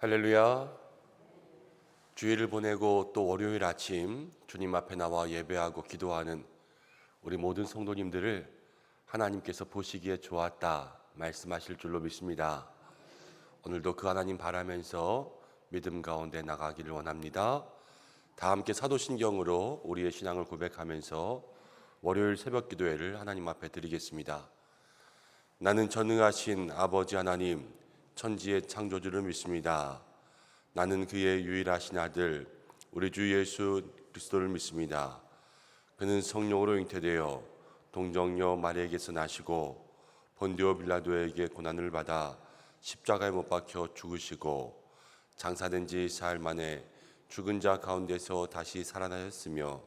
할렐루야. 주일을 보내고 또 월요일 아침 주님 앞에 나와 예배하고 기도하는 우리 모든 성도님들을 하나님께서 보시기에 좋았다 말씀하실 줄로 믿습니다. 오늘도 그 하나님 바라면서 믿음 가운데 나가기를 원합니다. 다 함께 사도신경으로 우리의 신앙을 고백하면서 월요일 새벽 기도회를 하나님 앞에 드리겠습니다. 나는 전능하신 아버지 하나님 천지의 창조주를 믿습니다. 나는 그의 유일하신 아들 우리 주 예수 그리스도를 믿습니다. 그는 성령으로 잉태되어 동정녀 마리아에게서 나시고 본디오 빌라도에게 고난을 받아 십자가에 못 박혀 죽으시고 장사된 지 사흘 만에 죽은 자 가운데서 다시 살아나셨으며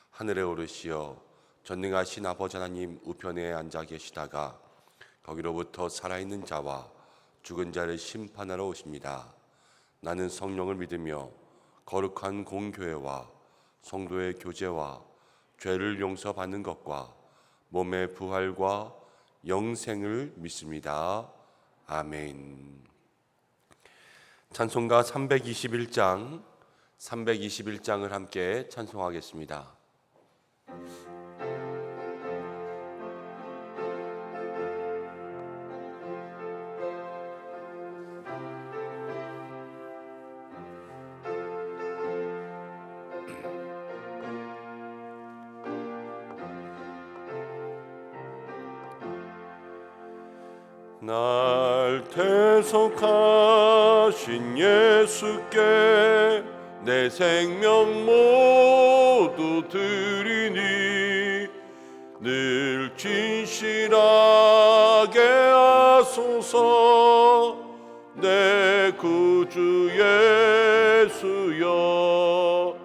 하늘에 오르시어 전능하신 아버지 하나님 우편에 앉아 계시다가 거기로부터 살아있는 자와 죽은 자를 심판하러 오십니다. 나는 성령을 믿으며 거룩한 공교회와 성도의 교제와 죄를 용서받는 것과 몸의 부활과 영생을 믿습니다. 아멘. 찬송가 321장을 함께 찬송하겠습니다. 날 대속하신 예수께 내 생명 모두 드리니 늘 진실하게 하소서. 내 구주 예수여,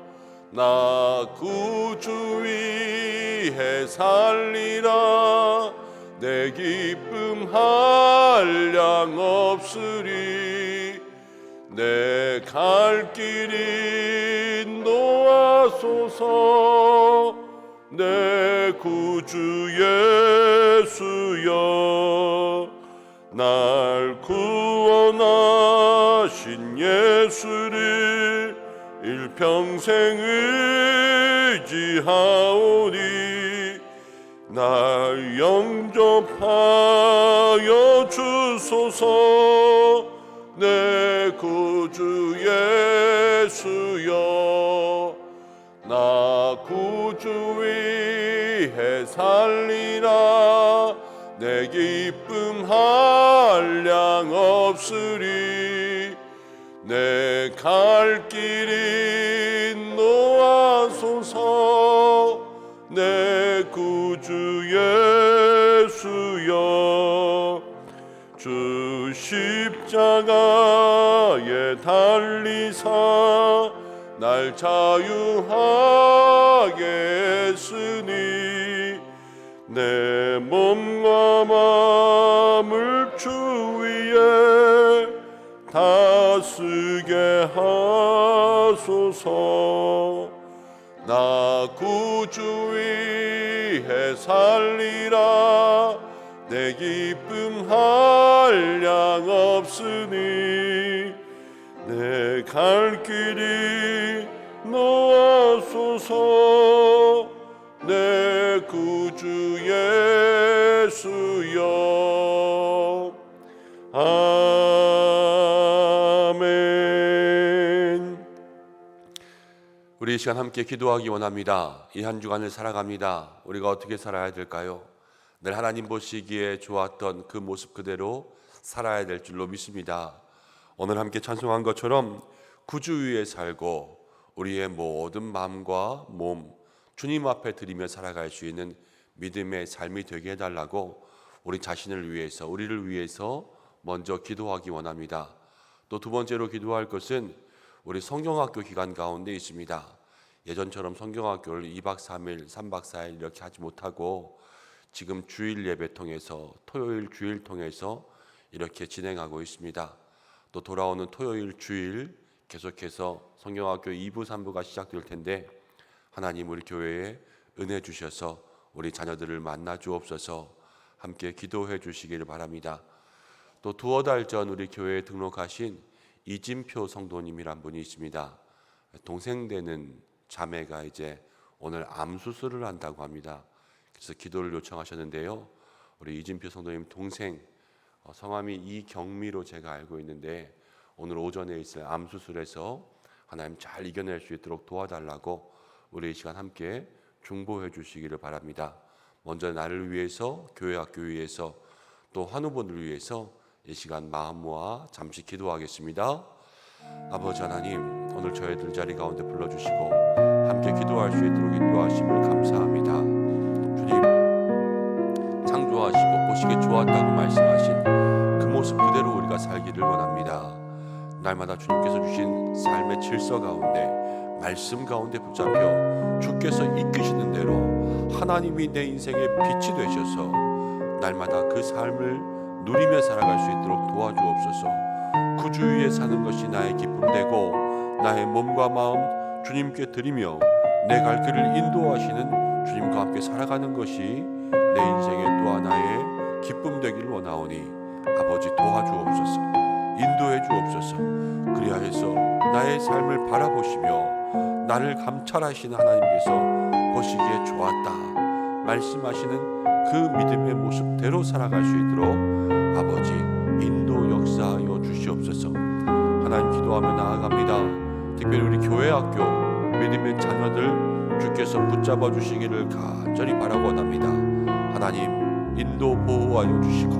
나 구주 위해 살리라. 내 기쁨 한량 없으리. 내 갈 길이 인도하소서. 내 구주 예수여, 날 구원하신 예수를 일평생 의지하오니 날 영접하여 주소서. 내 구주 예수여, 나 구주 위해 살리라. 내 기쁨 한량 없으리. 내 갈 길이 인도하소서. 내 구주 예수여, 주 십자가에 달리사 날 자유하게 했으니 내 몸과 마음을 주 위에 다스게 하소서. 나 구주 위해 살리라. 내 기쁨 한량 없으니 내 갈 길이 놓아소서. 내 구주 예수여, 아멘. 우리 이 시간 함께 기도하기 원합니다. 이 한 주간을 살아갑니다. 우리가 어떻게 살아야 될까요? 늘 하나님 보시기에 좋았던 그 모습 그대로 살아야 될 줄로 믿습니다. 오늘 함께 찬송한 것처럼 구주 위에 살고 우리의 모든 마음과 몸 주님 앞에 드리며 살아갈 수 있는 믿음의 삶이 되게 해달라고 우리 자신을 위해서, 우리를 위해서 먼저 기도하기 원합니다. 또 두 번째로 기도할 것은 우리 성경학교 기간 가운데 있습니다. 예전처럼 성경학교를 2박 3일, 3박 4일 이렇게 하지 못하고 지금 주일 예배 통해서, 토요일 주일 통해서 이렇게 진행하고 있습니다. 또 돌아오는 토요일 주일 계속해서 성경학교 2부, 3부가 시작될 텐데 하나님 우리 교회에 은혜 주셔서 우리 자녀들을 만나 주옵소서. 함께 기도해 주시기를 바랍니다. 또 두어 달 전 우리 교회에 등록하신 이진표 성도님이란 분이 있습니다. 동생 되는 자매가 이제 오늘 암 수술을 한다고 합니다. 그래서 기도를 요청하셨는데요. 우리 이진표 성도님 동생 성함이 이경미로 제가 알고 있는데 오늘 오전에 있을 암 수술에서 하나님 잘 이겨낼 수 있도록 도와달라고 우리 이 시간 함께 중보해 주시기를 바랍니다. 먼저 나를 위해서, 교회 학교 위해서, 또 환우분들을 위해서 이 시간 마음 모아 잠시 기도하겠습니다. 아버지 하나님, 오늘 저희들 자리 가운데 불러주시고 함께 기도할 수 있도록 인도하심을 감사합니다. 주님, 창조하시고 보시기에 좋았다고 말씀하신 그 모습 그대로 우리가 살기를 원합니다. 날마다 주님께서 주신 삶의 질서 가운데, 말씀 가운데 붙잡혀 주께서 이끄시는 대로 하나님이 내 인생의 빛이 되셔서 날마다 그 삶을 누리며 살아갈 수 있도록 도와주옵소서. 그 주위에 사는 것이 나의 기쁨 되고 나의 몸과 마음 주님께 드리며 내 갈 길을 인도하시는 주님과 함께 살아가는 것이 내 인생의 또 하나의 기쁨 되기를 원하오니 아버지 도와주옵소서. 인도해 주옵소서. 그리하여서 나의 삶을 바라보시며 나를 감찰하시는 하나님께서 보시기에 좋았다 말씀하시는 그 믿음의 모습대로 살아갈 수 있도록 아버지 인도 역사하여 주시옵소서. 하나님 기도하며 나아갑니다. 특별히 우리 교회 학교 믿음의 자녀들 주께서 붙잡아 주시기를 간절히 바라고 원합니다. 하나님 인도 보호하여 주시고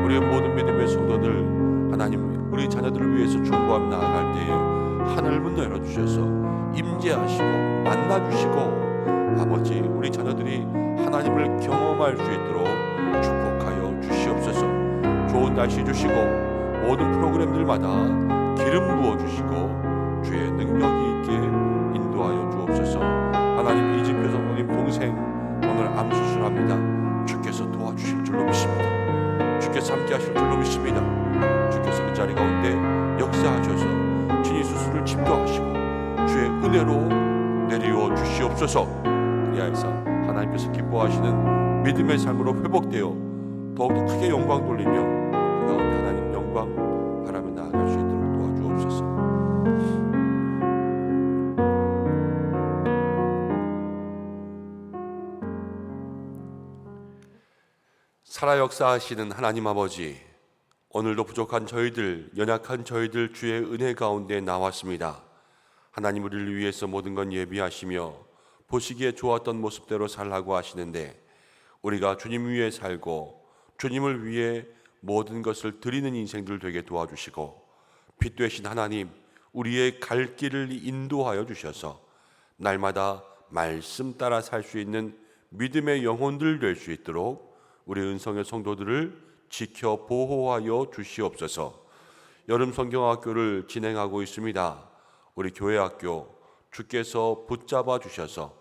우리의 모든 믿음의 성도들 하나님 우리 자녀들을 위해서 중보하며 나아갈 때에 하늘 문 열어주셔서 임재하시고 만나주시고 아버지 우리 자녀들이 하나님을 경험할 수 있도록 축복하여 주시옵소서. 좋은 날씨 주시고 모든 프로그램들마다 기름 부어주시고 주의 능력이 있게 인도하여 주옵소서. 하나님 이진표 성도님 동생 오늘 암 수술합니다. 주께서 도와주실 줄로 믿습니다. 주께서 함께 하실 줄로 믿습니다. 주께서 그 자리 가운데 역사하셔서 진이 수술을 집도하시고 주의 은혜로 내리워 주시옵소서. 그리하여서 하나님께서 기뻐하시는 믿음의 삶으로 회복되어 더욱더 크게 영광 돌리며 그 가운데 하나님 영광 바라며 나아갈 수 있도록 도와주옵소서. 살아 역사하시는 하나님 아버지, 오늘도 부족한 저희들, 연약한 저희들 주의 은혜 가운데 나왔습니다. 하나님 우리를 위해서 모든 건 예비하시며 보시기에 좋았던 모습대로 살라고 하시는데 우리가 주님 위에 살고 주님을 위해 모든 것을 드리는 인생들 되게 도와주시고 빛 되신 하나님 우리의 갈 길을 인도하여 주셔서 날마다 말씀 따라 살 수 있는 믿음의 영혼들 될 수 있도록 우리 은성의 성도들을 지켜 보호하여 주시옵소서. 여름 성경학교를 진행하고 있습니다. 우리 교회 학교 주께서 붙잡아 주셔서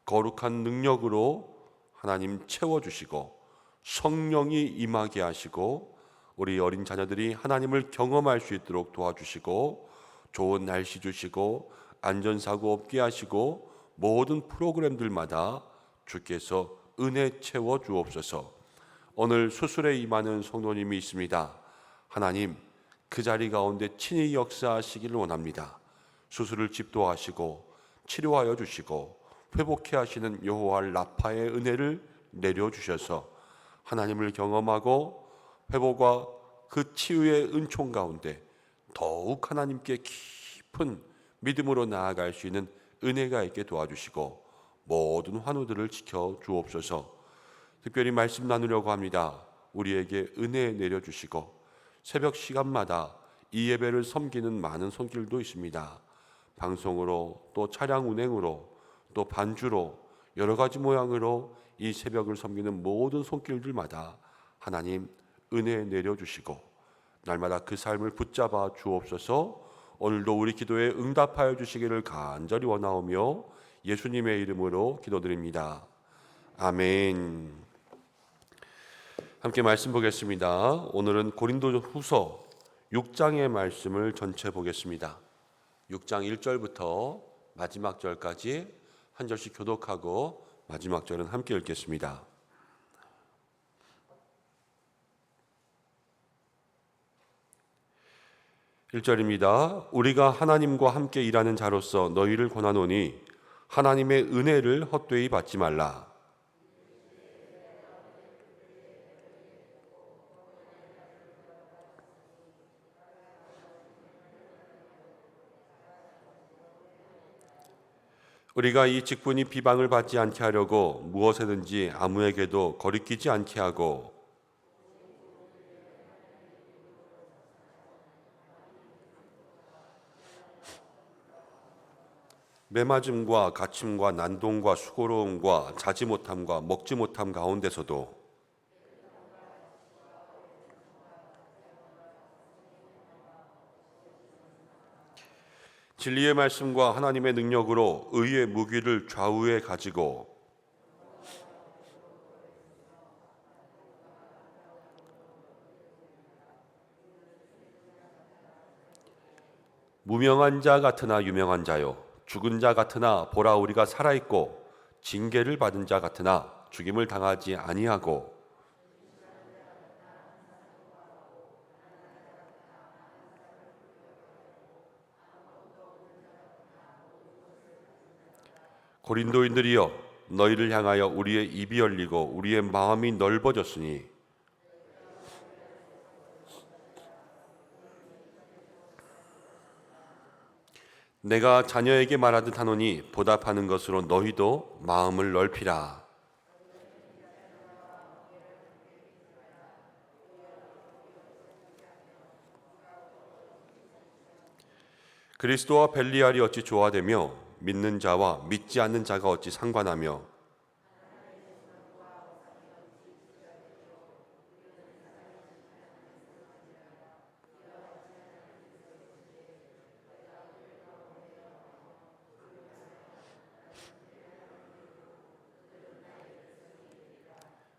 거룩한 능력으로 하나님 채워주시고 성령이 임하게 하시고 우리 어린 자녀들이 하나님을 경험할 수 있도록 도와주시고 좋은 날씨 주시고 안전사고 없게 하시고 모든 프로그램들마다 주께서 은혜 채워 주옵소서. 오늘 수술에 임하는 성도님이 있습니다. 하나님 그 자리 가운데 친히 역사하시기를 원합니다. 수술을 집도하시고 치료하여 주시고 회복해 하시는 여호와 라파의 은혜를 내려주셔서 하나님을 경험하고 회복과 그 치유의 은총 가운데 더욱 하나님께 깊은 믿음으로 나아갈 수 있는 은혜가 있게 도와주시고 모든 환우들을 지켜 주옵소서. 특별히 말씀 나누려고 합니다. 우리에게 은혜 내려주시고 새벽 시간마다 이 예배를 섬기는 많은 손길도 있습니다. 방송으로 또 차량 운행으로 또 반주로 여러 가지 모양으로 이 새벽을 섬기는 모든 손길들마다 하나님 은혜 내려주시고 날마다 그 삶을 붙잡아 주옵소서. 오늘도 우리 기도에 응답하여 주시기를 간절히 원하오며 예수님의 이름으로 기도드립니다. 아멘. 함께 말씀 보겠습니다. 오늘은 고린도후서 6장의 말씀을 전체 보겠습니다. 6장 1절부터 마지막 절까지 한 절씩 교독하고 마지막 절은 함께 읽겠습니다. 1절입니다. 우리가 하나님과 함께 일하는 자로서 너희를 권하노니 하나님의 은혜를 헛되이 받지 말라. 우리가 이 직분이 비방을 받지 않게 하려고 무엇에든지 아무에게도 거리끼지 않게 하고 매맞음과 갇힘과 난동과 수고로움과 자지 못함과 먹지 못함 가운데서도 진리의 말씀과 하나님의 능력으로 의의 무기를 좌우에 가지고 무명한 자 같으나 유명한 자요 죽은 자 같으나 보라 우리가 살아있고 징계를 받은 자 같으나 죽임을 당하지 아니하고 고린도인들이여 너희를 향하여 우리의 입이 열리고 우리의 마음이 넓어졌으니 내가 자녀에게 말하듯 하노니 보답하는 것으로 너희도 마음을 넓히라. 그리스도와 벨리알이 어찌 조화되며 믿는 자와 믿지 않는 자가 어찌 상관하며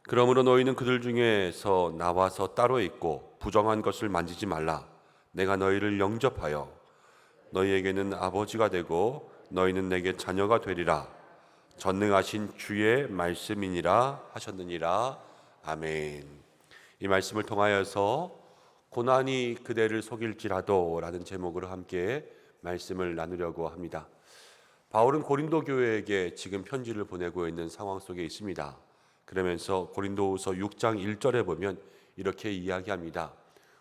그러므로 너희는 그들 중에서 나와서 따로 있고 부정한 것을 만지지 말라. 내가 너희를 영접하여 너희에게는 아버지가 되고 너희는 내게 자녀가 되리라. 전능하신 주의 말씀이니라 하셨느니라. 아멘. 이 말씀을 통하여서 고난이 그대를 속일지라도 라는 제목으로 함께 말씀을 나누려고 합니다. 바울은 고린도 교회에게 지금 편지를 보내고 있는 상황 속에 있습니다. 그러면서 고린도후서 6장 1절에 보면 이렇게 이야기합니다.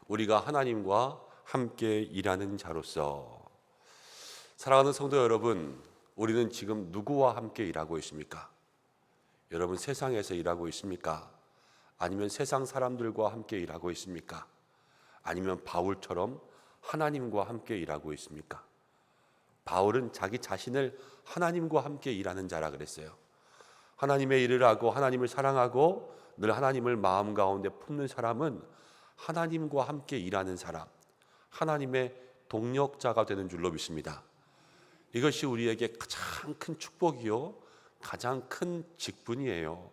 우리가 하나님과 함께 일하는 자로서. 사랑하는 성도 여러분, 우리는 지금 누구와 함께 일하고 있습니까? 여러분 세상에서 일하고 있습니까? 아니면 세상 사람들과 함께 일하고 있습니까? 아니면 바울처럼 하나님과 함께 일하고 있습니까? 바울은 자기 자신을 하나님과 함께 일하는 자라 그랬어요. 하나님의 일을 하고 하나님을 사랑하고 늘 하나님을 마음 가운데 품는 사람은 하나님과 함께 일하는 사람, 하나님의 동력자가 되는 줄로 믿습니다. 이것이 우리에게 가장 큰 축복이요, 가장 큰 직분이에요.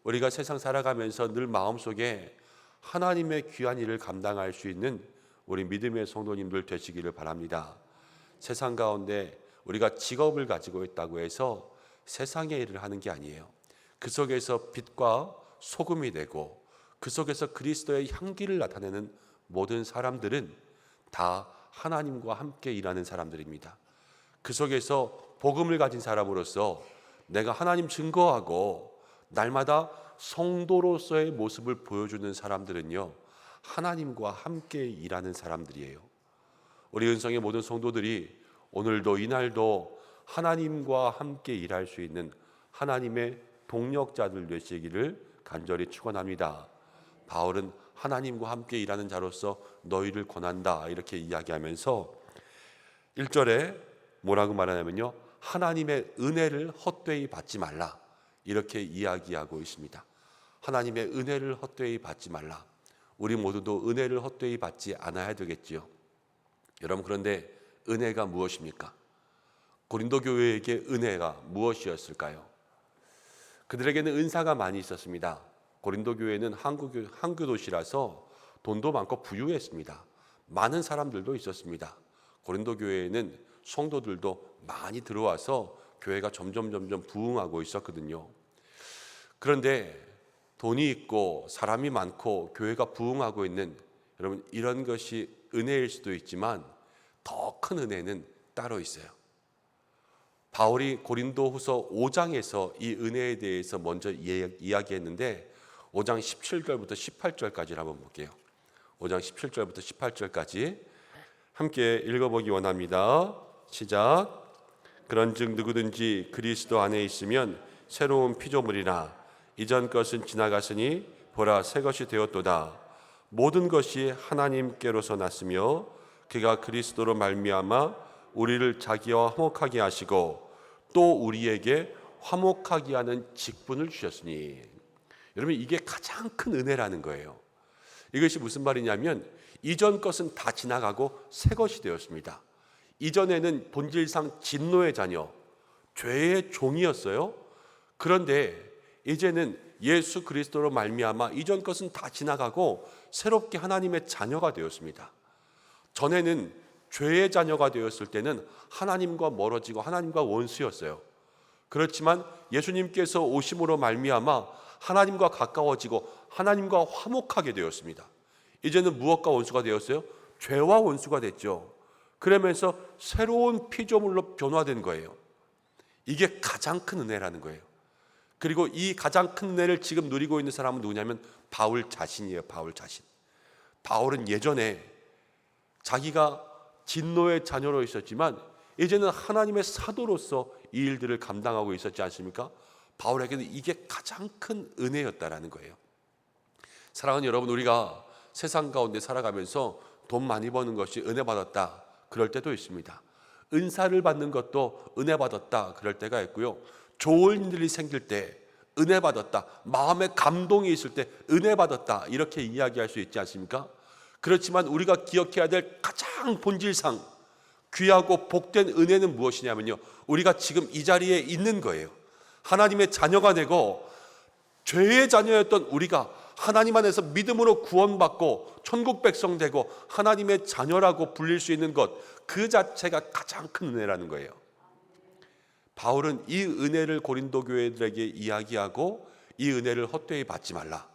우리가 세상 살아가면서 늘 마음속에 하나님의 귀한 일을 감당할 수 있는 우리 믿음의 성도님들 되시기를 바랍니다. 세상 가운데 우리가 직업을 가지고 있다고 해서 세상의 일을 하는 게 아니에요. 그 속에서 빛과 소금이 되고 그 속에서 그리스도의 향기를 나타내는 모든 사람들은 다 하나님과 함께 일하는 사람들입니다. 그 속에서 복음을 가진 사람으로서 내가 하나님 증거하고 날마다 성도로서의 모습을 보여주는 사람들은요, 하나님과 함께 일하는 사람들이에요. 우리 은성의 모든 성도들이 오늘도 이날도 하나님과 함께 일할 수 있는 하나님의 동력자들 되시기를 간절히 축원합니다. 바울은 하나님과 함께 일하는 자로서 너희를 권한다 이렇게 이야기하면서 1절에 뭐라고 말하냐면요, 하나님의 은혜를 헛되이 받지 말라 이렇게 이야기하고 있습니다. 하나님의 은혜를 헛되이 받지 말라. 우리 모두도 은혜를 헛되이 받지 않아야 되겠지요. 여러분, 그런데 은혜가 무엇입니까? 고린도 교회에게 은혜가 무엇이었을까요? 그들에게는 은사가 많이 있었습니다. 고린도 교회는 항구 도시라서 돈도 많고 부유했습니다. 많은 사람들도 있었습니다. 고린도 교회에는 성도들도 많이 들어와서 교회가 점점 부흥하고 있었거든요. 그런데 돈이 있고 사람이 많고 교회가 부흥하고 있는, 여러분, 이런 것이 은혜일 수도 있지만 더 큰 은혜는 따로 있어요. 바울이 고린도후서 5장에서 이 은혜에 대해서 먼저 이야기했는데 5장 17절부터 18절까지를 한번 볼게요. 5장 17절부터 18절까지 함께 읽어보기 원합니다. 시작. 그런즉 누구든지 그리스도 안에 있으면 새로운 피조물이라 이전 것은 지나갔으니 보라 새 것이 되었도다. 모든 것이 하나님께로서 났으며 그가 그리스도로 말미암아 우리를 자기와 화목하게 하시고 또 우리에게 화목하게 하는 직분을 주셨으니. 여러분, 이게 가장 큰 은혜라는 거예요. 이것이 무슨 말이냐면 이전 것은 다 지나가고 새 것이 되었습니다. 이전에는 본질상 진노의 자녀, 죄의 종이었어요. 그런데 이제는 예수 그리스도로 말미암아 이전 것은 다 지나가고 새롭게 하나님의 자녀가 되었습니다. 전에는 죄의 자녀가 되었을 때는 하나님과 멀어지고 하나님과 원수였어요. 그렇지만 예수님께서 오심으로 말미암아 하나님과 가까워지고 하나님과 화목하게 되었습니다. 이제는 무엇과 원수가 되었어요? 죄와 원수가 됐죠. 그러면서 새로운 피조물로 변화된 거예요. 이게 가장 큰 은혜라는 거예요. 그리고 이 가장 큰 은혜를 지금 누리고 있는 사람은 누구냐면 바울 자신이에요. 바울 자신. 바울은 예전에 자기가 진노의 자녀로 있었지만 이제는 하나님의 사도로서 이 일들을 감당하고 있었지 않습니까? 바울에게는 이게 가장 큰 은혜였다라는 거예요. 사랑하는 여러분, 우리가 세상 가운데 살아가면서 돈 많이 버는 것이 은혜 받았다 그럴 때도 있습니다. 은사를 받는 것도 은혜 받았다 그럴 때가 있고요. 좋은 일이 생길 때 은혜 받았다, 마음에 감동이 있을 때 은혜 받았다 이렇게 이야기할 수 있지 않습니까? 그렇지만 우리가 기억해야 될 가장 본질상 귀하고 복된 은혜는 무엇이냐면요, 우리가 지금 이 자리에 있는 거예요. 하나님의 자녀가 되고 죄의 자녀였던 우리가 하나님 안에서 믿음으로 구원받고 천국 백성 되고 하나님의 자녀라고 불릴 수 있는 것, 그 자체가 가장 큰 은혜라는 거예요. 바울은 이 은혜를 고린도 교회들에게 이야기하고 이 은혜를 헛되이 받지 말라.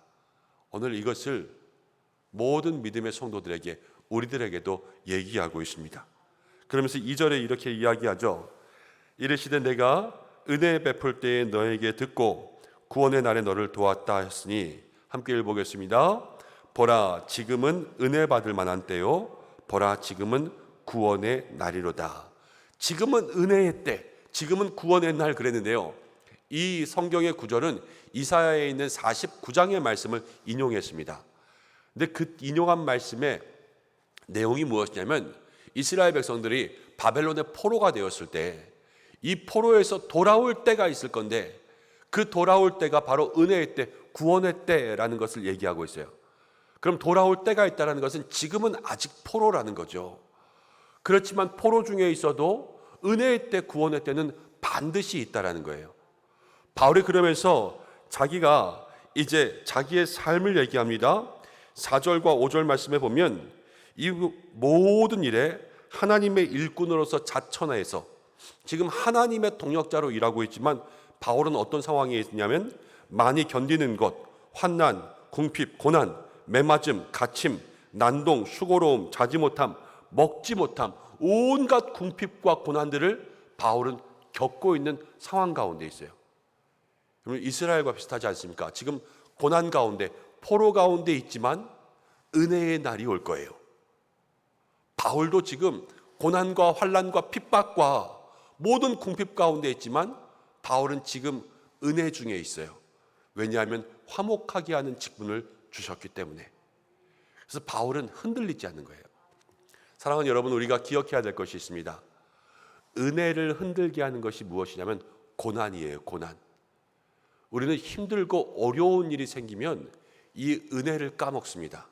오늘 이것을 모든 믿음의 성도들에게, 우리들에게도 얘기하고 있습니다. 그러면서 2절에 이렇게 이야기하죠. 이르시되 내가 은혜 베풀 때에 너에게 듣고 구원의 날에 너를 도왔다 했으니, 함께 읽어보겠습니다. 보라 지금은 은혜 받을 만한 때요, 보라 지금은 구원의 날이로다. 지금은 은혜의 때, 지금은 구원의 날 그랬는데요, 이 성경의 구절은 이사야에 있는 49장의 말씀을 인용했습니다. 근데 그 인용한 말씀의 내용이 무엇이냐면 이스라엘 백성들이 바벨론의 포로가 되었을 때 이 포로에서 돌아올 때가 있을 건데 그 돌아올 때가 바로 은혜의 때, 구원의 때라는 것을 얘기하고 있어요. 그럼 돌아올 때가 있다는 것은 지금은 아직 포로라는 거죠. 그렇지만 포로 중에 있어도 은혜의 때, 구원의 때는 반드시 있다라는 거예요. 바울이 그러면서 자기가 이제 자기의 삶을 얘기합니다. 4절과 5절 말씀에 보면 이 모든 일에 하나님의 일꾼으로서 자천하여서, 지금 하나님의 동역자로 일하고 있지만 바울은 어떤 상황에 있냐면 많이 견디는 것, 환난, 궁핍, 고난, 매맞음, 갇힘, 난동, 수고로움, 자지 못함, 먹지 못함, 온갖 궁핍과 고난들을 바울은 겪고 있는 상황 가운데 있어요. 그러면 이스라엘과 비슷하지 않습니까? 지금 고난 가운데, 포로 가운데 있지만 은혜의 날이 올 거예요. 바울도 지금 고난과 환난과 핍박과 모든 궁핍 가운데 있지만 바울은 지금 은혜 중에 있어요. 왜냐하면 화목하게 하는 직분을 주셨기 때문에. 그래서 바울은 흔들리지 않는 거예요. 사랑하는 여러분, 우리가 기억해야 될 것이 있습니다. 은혜를 흔들게 하는 것이 무엇이냐면 고난이에요. 고난. 우리는 힘들고 어려운 일이 생기면 이 은혜를 까먹습니다.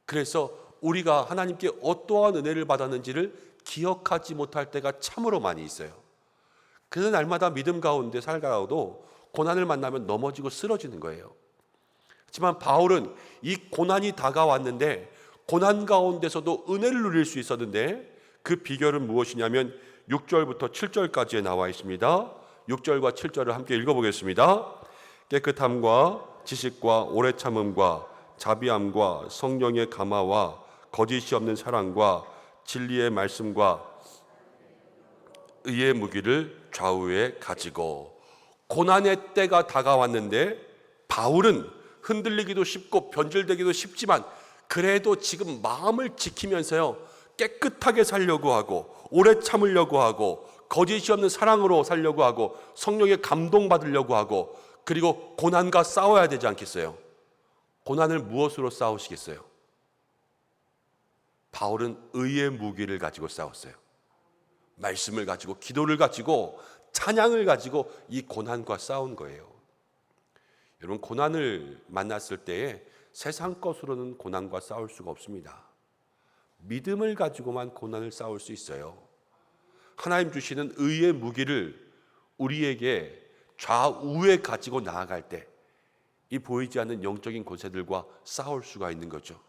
그래서 우리가 하나님께 어떠한 은혜를 받았는지를 기억하지 못할 때가 참으로 많이 있어요. 그래서 날마다 믿음 가운데 살다가도 고난을 만나면 넘어지고 쓰러지는 거예요. 하지만 바울은 이 고난이 다가왔는데 고난 가운데서도 은혜를 누릴 수 있었는데 그 비결은 무엇이냐면 6절부터 7절까지에 나와 있습니다. 6절과 7절을 함께 읽어보겠습니다. 깨끗함과 지식과 오래 참음과 자비함과 성령의 감화와 거짓이 없는 사랑과 진리의 말씀과 의의 무기를 좌우에 가지고. 고난의 때가 다가왔는데 바울은 흔들리기도 쉽고 변질되기도 쉽지만 그래도 지금 마음을 지키면서요, 깨끗하게 살려고 하고 오래 참으려고 하고 거짓이 없는 사랑으로 살려고 하고 성령의 감동받으려고 하고, 그리고 고난과 싸워야 되지 않겠어요? 고난을 무엇으로 싸우시겠어요? 바울은 의의 무기를 가지고 싸웠어요. 말씀을 가지고, 기도를 가지고, 찬양을 가지고 이 고난과 싸운 거예요. 여러분, 고난을 만났을 때에 세상 것으로는 고난과 싸울 수가 없습니다. 믿음을 가지고만 고난을 싸울 수 있어요. 하나님 주시는 의의 무기를 우리에게 좌우에 가지고 나아갈 때 이 보이지 않는 영적인 권세들과 싸울 수가 있는 거죠.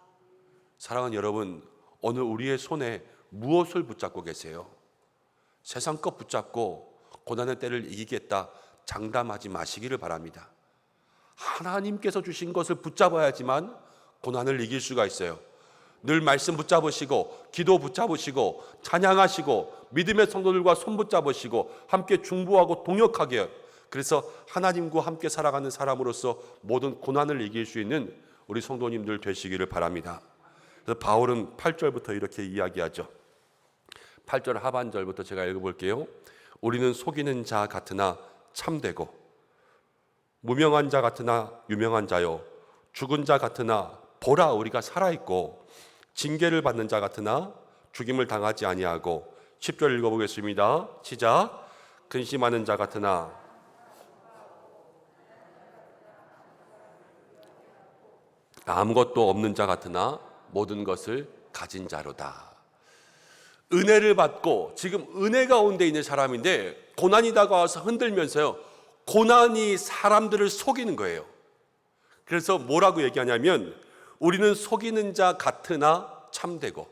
사랑하는 여러분, 오늘 우리의 손에 무엇을 붙잡고 계세요? 세상 것 붙잡고 고난의 때를 이기겠다 장담하지 마시기를 바랍니다. 하나님께서 주신 것을 붙잡아야지만 고난을 이길 수가 있어요. 늘 말씀 붙잡으시고 기도 붙잡으시고 찬양하시고 믿음의 성도들과 손 붙잡으시고 함께 중보하고 동역하게, 그래서 하나님과 함께 살아가는 사람으로서 모든 고난을 이길 수 있는 우리 성도님들 되시기를 바랍니다. 그래서 바울은 8절부터 이렇게 이야기하죠. 8절 하반절부터 제가 읽어볼게요. 우리는 속이는 자 같으나 참되고 무명한 자 같으나 유명한 자요, 죽은 자 같으나 보라 우리가 살아있고, 징계를 받는 자 같으나 죽임을 당하지 아니하고. 10절 읽어보겠습니다. 시작. 근심하는 자 같으나 아무것도 없는 자 같으나 모든 것을 가진 자로다. 은혜를 받고 지금 은혜 가운데 있는 사람인데 고난이 다가와서 흔들면서요, 고난이 사람들을 속이는 거예요. 그래서 뭐라고 얘기하냐면 우리는 속이는 자 같으나 참되고,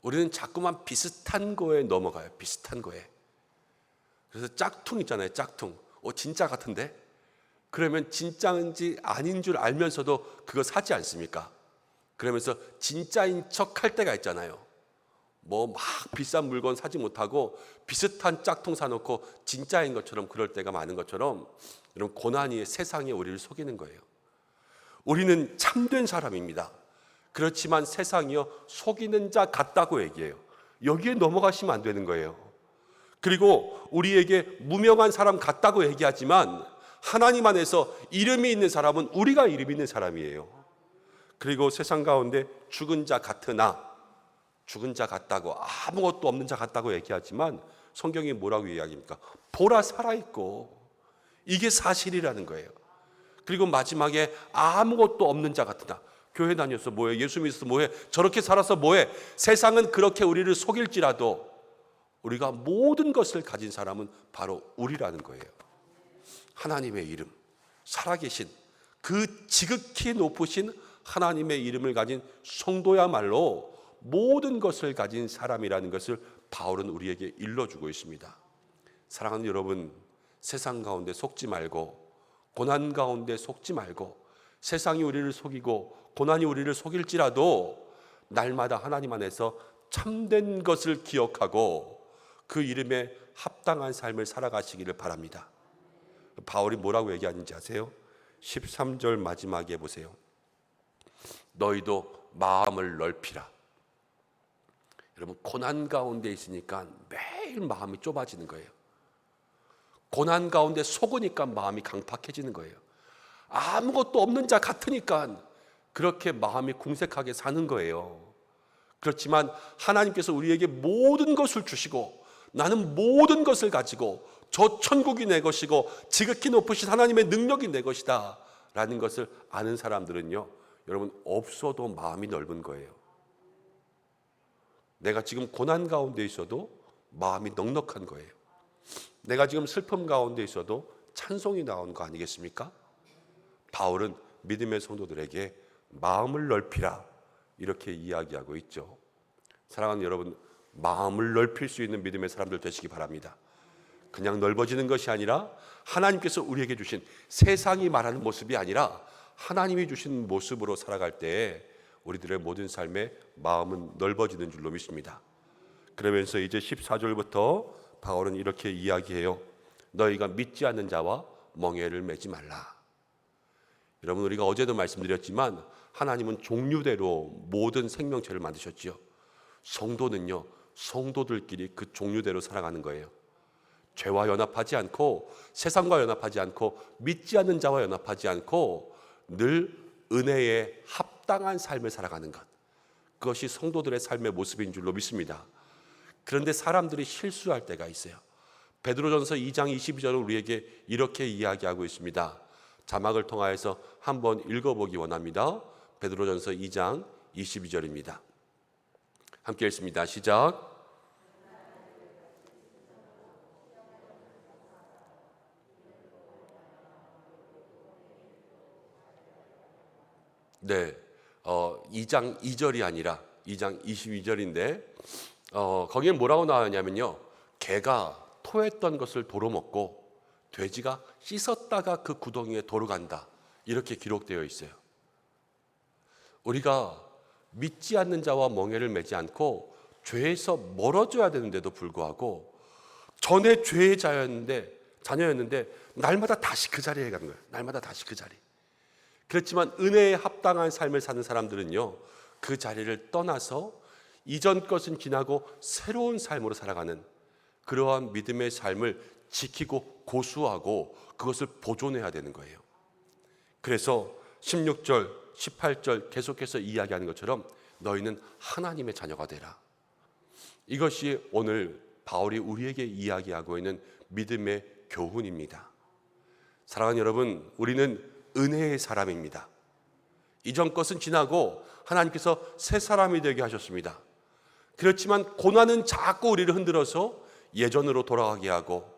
우리는 자꾸만 비슷한 거에 넘어가요. 비슷한 거에. 그래서 짝퉁 있잖아요. 짝퉁. 진짜 같은데? 그러면 진짜인지 아닌 줄 알면서도 그거 사지 않습니까? 그러면서 진짜인 척 할 때가 있잖아요. 뭐 막 비싼 물건 사지 못하고 비슷한 짝퉁 사놓고 진짜인 것처럼 그럴 때가 많은 것처럼, 이런 고난이 세상에 우리를 속이는 거예요. 우리는 참된 사람입니다. 그렇지만 세상이요, 속이는 자 같다고 얘기해요. 여기에 넘어가시면 안 되는 거예요. 그리고 우리에게 무명한 사람 같다고 얘기하지만 하나님 안에서 이름이 있는 사람은 우리가 이름 있는 사람이에요. 그리고 세상 가운데 죽은 자 같으나, 죽은 자 같다고, 아무것도 없는 자 같다고 얘기하지만 성경이 뭐라고 이야기합니까? 보라 살아있고, 이게 사실이라는 거예요. 그리고 마지막에 아무것도 없는 자 같으나, 교회 다녀서 뭐해, 예수 믿어서 뭐해, 저렇게 살아서 뭐해. 세상은 그렇게 우리를 속일지라도 우리가 모든 것을 가진 사람은 바로 우리라는 거예요. 하나님의 이름, 살아계신 그 지극히 높으신 하나님의 이름을 가진 성도야말로 모든 것을 가진 사람이라는 것을 바울은 우리에게 일러주고 있습니다. 사랑하는 여러분, 세상 가운데 속지 말고, 고난 가운데 속지 말고, 세상이 우리를 속이고 고난이 우리를 속일지라도 날마다 하나님 안에서 참된 것을 기억하고 그 이름에 합당한 삶을 살아가시기를 바랍니다. 바울이 뭐라고 얘기하는지 아세요? 13절 마지막에 보세요. 너희도 마음을 넓히라. 여러분, 고난 가운데 있으니까 매일 마음이 좁아지는 거예요. 고난 가운데 속으니까 마음이 강팍해지는 거예요. 아무것도 없는 자 같으니까 그렇게 마음이 궁색하게 사는 거예요. 그렇지만 하나님께서 우리에게 모든 것을 주시고 나는 모든 것을 가지고 저 천국이 내 것이고 지극히 높으신 하나님의 능력이 내 것이다 라는 것을 아는 사람들은요, 여러분, 없어도 마음이 넓은 거예요. 내가 지금 고난 가운데 있어도 마음이 넉넉한 거예요. 내가 지금 슬픔 가운데 있어도 찬송이 나오는 거 아니겠습니까? 바울은 믿음의 성도들에게 마음을 넓히라 이렇게 이야기하고 있죠. 사랑하는 여러분, 마음을 넓힐 수 있는 믿음의 사람들 되시기 바랍니다. 그냥 넓어지는 것이 아니라 하나님께서 우리에게 주신, 세상이 말하는 모습이 아니라 하나님이 주신 모습으로 살아갈 때 우리들의 모든 삶의 마음은 넓어지는 줄로 믿습니다. 그러면서 이제 14절부터 바울은 이렇게 이야기해요. 너희가 믿지 않는 자와 멍에를 매지 말라. 여러분, 우리가 어제도 말씀드렸지만 하나님은 종류대로 모든 생명체를 만드셨지요. 성도는요, 성도들끼리 그 종류대로 살아가는 거예요. 죄와 연합하지 않고 세상과 연합하지 않고 믿지 않는 자와 연합하지 않고 늘 은혜에 합당한 삶을 살아가는 것, 그것이 성도들의 삶의 모습인 줄로 믿습니다. 그런데 사람들이 실수할 때가 있어요. 베드로전서 2장 22절은 우리에게 이렇게 이야기하고 있습니다. 자막을 통하여서 한번 읽어보기 원합니다. 베드로전서 2장 22절입니다. 함께 읽습니다. 시작. 네, 2장 2절이 아니라 2장 22절인데 거기에 뭐라고 나왔냐면요, 개가 토했던 것을 도로 먹고 돼지가 씻었다가 그 구덩이에 도로 간다, 이렇게 기록되어 있어요. 우리가 믿지 않는 자와 멍에를 매지 않고 죄에서 멀어져야 되는데도 불구하고 전에 죄의 자녀였는데 날마다 다시 그 자리에 가는 거예요. 날마다 다시 그 자리. 그렇지만 은혜에 합당한 삶을 사는 사람들은요, 그 자리를 떠나서 이전 것은 지나고 새로운 삶으로 살아가는 그러한 믿음의 삶을 지키고 고수하고 그것을 보존해야 되는 거예요. 그래서 16절, 18절 계속해서 이야기하는 것처럼 너희는 하나님의 자녀가 되라. 이것이 오늘 바울이 우리에게 이야기하고 있는 믿음의 교훈입니다. 사랑하는 여러분, 우리는 은혜의 사람입니다. 이전 것은 지나고 하나님께서 새 사람이 되게 하셨습니다. 그렇지만 고난은 자꾸 우리를 흔들어서 예전으로 돌아가게 하고,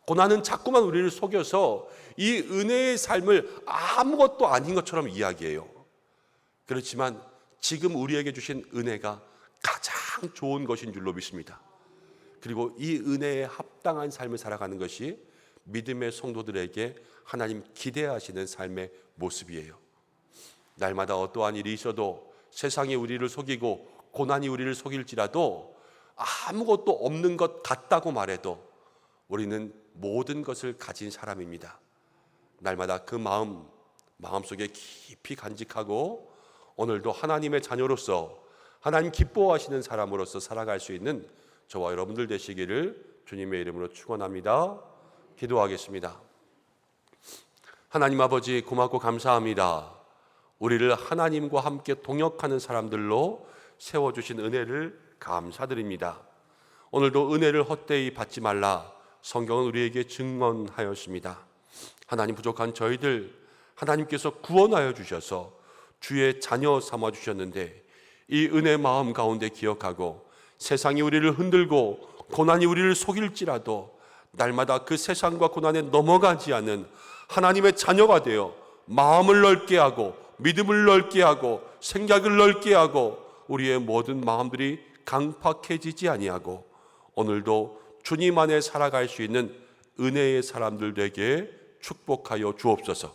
고난은 자꾸만 우리를 속여서 이 은혜의 삶을 아무것도 아닌 것처럼 이야기해요. 그렇지만 지금 우리에게 주신 은혜가 가장 좋은 것인 줄로 믿습니다. 그리고 이 은혜에 합당한 삶을 살아가는 것이 믿음의 성도들에게 하나님 기대하시는 삶의 모습이에요. 날마다 어떠한 일이 있어도 세상이 우리를 속이고 고난이 우리를 속일지라도 아무것도 없는 것 같다고 말해도 우리는 모든 것을 가진 사람입니다. 날마다 그 마음속에 깊이 간직하고 오늘도 하나님의 자녀로서 하나님 기뻐하시는 사람으로서 살아갈 수 있는 저와 여러분들 되시기를 주님의 이름으로 축원합니다. 기도하겠습니다. 하나님 아버지, 고맙고 감사합니다. 우리를 하나님과 함께 동역하는 사람들로 세워주신 은혜를 감사드립니다. 오늘도 은혜를 헛되이 받지 말라 성경은 우리에게 증언하였습니다. 하나님, 부족한 저희들 하나님께서 구원하여 주셔서 주의 자녀 삼아 주셨는데 이 은혜 마음 가운데 기억하고 세상이 우리를 흔들고 고난이 우리를 속일지라도 날마다 그 세상과 고난에 넘어가지 않는 하나님의 자녀가 되어 마음을 넓게 하고 믿음을 넓게 하고 생각을 넓게 하고 우리의 모든 마음들이 강팍해지지 아니하고 오늘도 주님 안에 살아갈 수 있는 은혜의 사람들 되게 축복하여 주옵소서.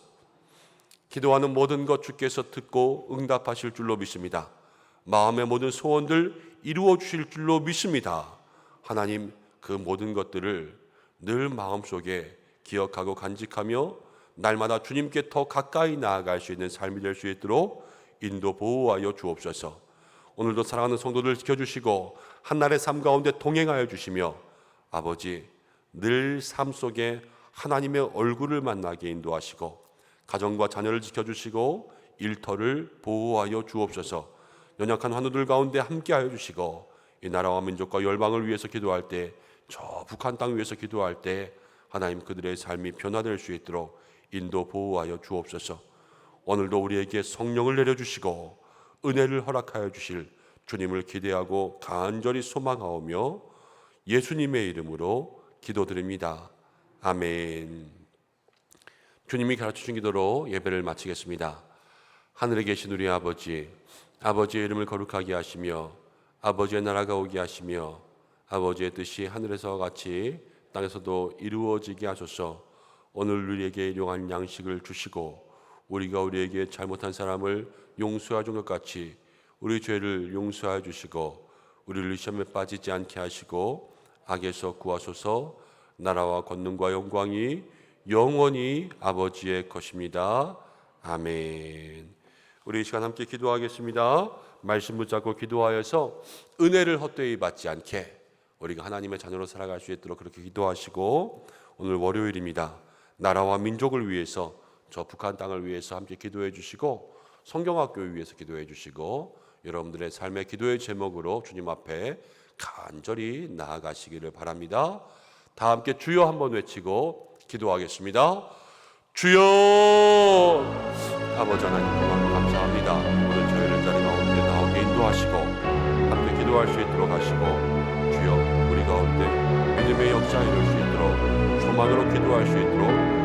기도하는 모든 것 주께서 듣고 응답하실 줄로 믿습니다. 마음의 모든 소원들 이루어 주실 줄로 믿습니다. 하나님, 그 모든 것들을 늘 마음속에 기억하고 간직하며 날마다 주님께 더 가까이 나아갈 수 있는 삶이 될 수 있도록 인도 보호하여 주옵소서. 오늘도 사랑하는 성도들 지켜주시고 한날의 삶 가운데 동행하여 주시며 아버지, 늘 삶 속에 하나님의 얼굴을 만나게 인도하시고 가정과 자녀를 지켜주시고 일터를 보호하여 주옵소서. 연약한 환우들 가운데 함께하여 주시고 이 나라와 민족과 열방을 위해서 기도할 때, 저 북한 땅 위해서 기도할 때 하나님 그들의 삶이 변화될 수 있도록 인도 보호하여 주옵소서. 오늘도 우리에게 성령을 내려주시고 은혜를 허락하여 주실 주님을 기대하고 간절히 소망하오며 예수님의 이름으로 기도드립니다. 아멘. 주님이 가르쳐주신 기도로 예배를 마치겠습니다. 하늘에 계신 우리 아버지, 아버지의 이름을 거룩하게 하시며 아버지의 나라가 오게 하시며 아버지의 뜻이 하늘에서와 같이 땅에서도 이루어지게 하소서. 오늘 우리에게 일용할 양식을 주시고 우리가 우리에게 잘못한 사람을 용서해 준 것 같이 우리 죄를 용서하여 주시고 우리를 시험에 빠지지 않게 하시고 악에서 구하소서. 나라와 권능과 영광이 영원히 아버지의 것입니다. 아멘. 우리 이 시간 함께 기도하겠습니다. 말씀 붙잡고 기도하여서 은혜를 헛되이 받지 않게 우리가 하나님의 자녀로 살아갈 수 있도록 그렇게 기도하시고, 오늘 월요일입니다. 나라와 민족을 위해서, 저 북한 땅을 위해서 함께 기도해 주시고, 성경학교를 위해서 기도해 주시고, 여러분들의 삶의 기도의 제목으로 주님 앞에 간절히 나아가시기를 바랍니다. 다 함께 주여 한번 외치고 기도하겠습니다. 주여! 아버지 하나님, 감사합니다. 오늘 저희를 자리 가운데 나오게 인도하시고 함께 기도할 수 있도록 하시고, 주여 우리 가운데 믿음의 역사 이룰 수 있도록, 소망으로 기도할 수 있도록